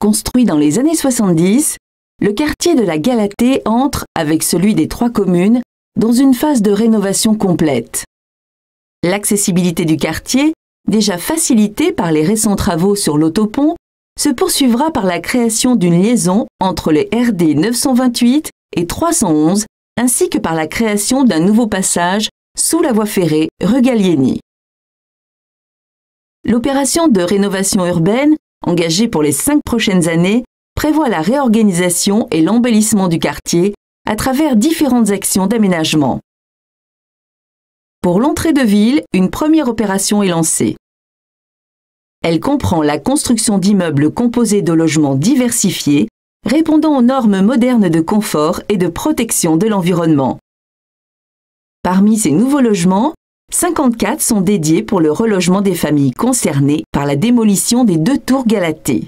Construit dans les années 70, le quartier de la Galatée entre, avec celui des 3 communes, dans une phase de rénovation complète. L'accessibilité du quartier, déjà facilitée par les récents travaux sur l'autopont, se poursuivra par la création d'une liaison entre les RD 928 et 311, ainsi que par la création d'un nouveau passage sous la voie ferrée rue Gallieni. L'opération de rénovation urbaine, engagée pour les 5 prochaines années, prévoit la réorganisation et l'embellissement du quartier à travers différentes actions d'aménagement. Pour l'entrée de ville, une première opération est lancée. Elle comprend la construction d'immeubles composés de logements diversifiés, répondant aux normes modernes de confort et de protection de l'environnement. Parmi ces nouveaux logements, 54 sont dédiés pour le relogement des familles concernées par la démolition des 2 tours Galatée.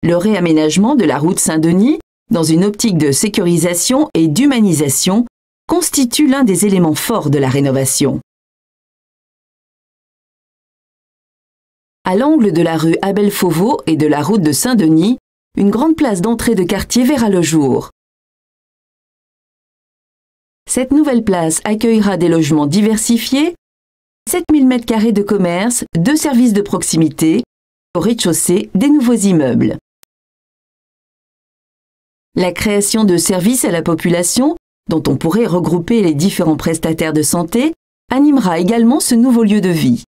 Le réaménagement de la route Saint-Denis, dans une optique de sécurisation et d'humanisation, constitue l'un des éléments forts de la rénovation. À l'angle de la rue Abel-Fauveau et de la route de Saint-Denis, une grande place d'entrée de quartier verra le jour. Cette nouvelle place accueillera des logements diversifiés, 7000 m² de commerce, 2 services de proximité, au rez-de-chaussée des nouveaux immeubles. La création de services à la population, dont on pourrait regrouper les différents prestataires de santé, animera également ce nouveau lieu de vie.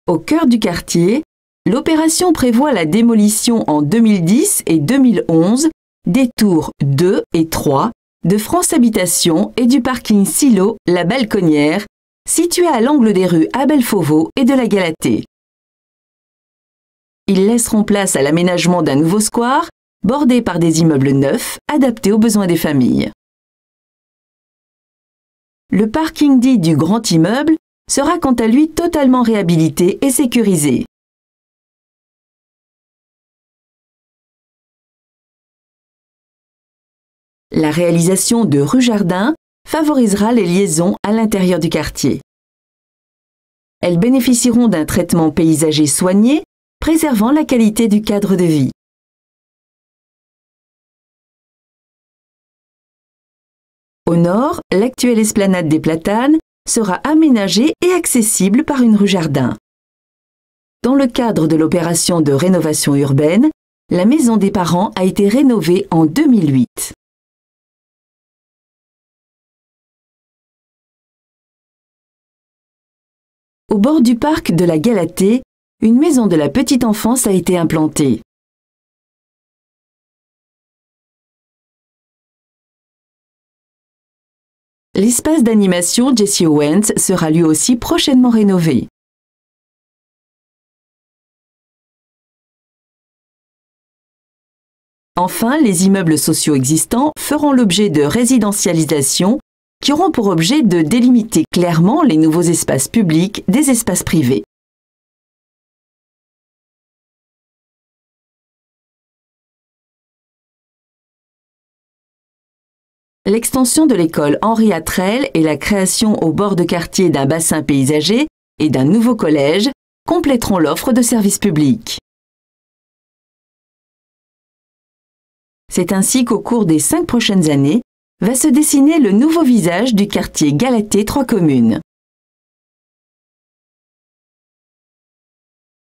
Au cœur du quartier, l'opération prévoit la démolition en 2010 et 2011 des tours 2 et 3 de France Habitation et du parking Silo La Balconnière, situé à l'angle des rues Abel-Fauveau et de la Galatée. Ils laisseront place à l'aménagement d'un nouveau square, bordé par des immeubles neufs, adaptés aux besoins des familles. Le parking dit du grand immeuble sera quant à lui totalement réhabilité et sécurisé. La réalisation de rues jardins favorisera les liaisons à l'intérieur du quartier. Elles bénéficieront d'un traitement paysager soigné, préservant la qualité du cadre de vie. Au nord, l'actuelle esplanade des Platanes sera aménagée et accessible par une rue jardin. Dans le cadre de l'opération de rénovation urbaine, la maison des parents a été rénovée en 2008. Au bord du parc de la Galatée, une maison de la petite enfance a été implantée. L'espace d'animation Jesse Owens sera lui aussi prochainement rénové. Enfin, les immeubles sociaux existants feront l'objet de résidentialisation qui auront pour objet de délimiter clairement les nouveaux espaces publics des espaces privés. L'extension de l'école Henri Atrelle et la création au bord de quartier d'un bassin paysager et d'un nouveau collège compléteront l'offre de services publics. C'est ainsi qu'au cours des 5 prochaines années, va se dessiner le nouveau visage du quartier Galatée 3 communes.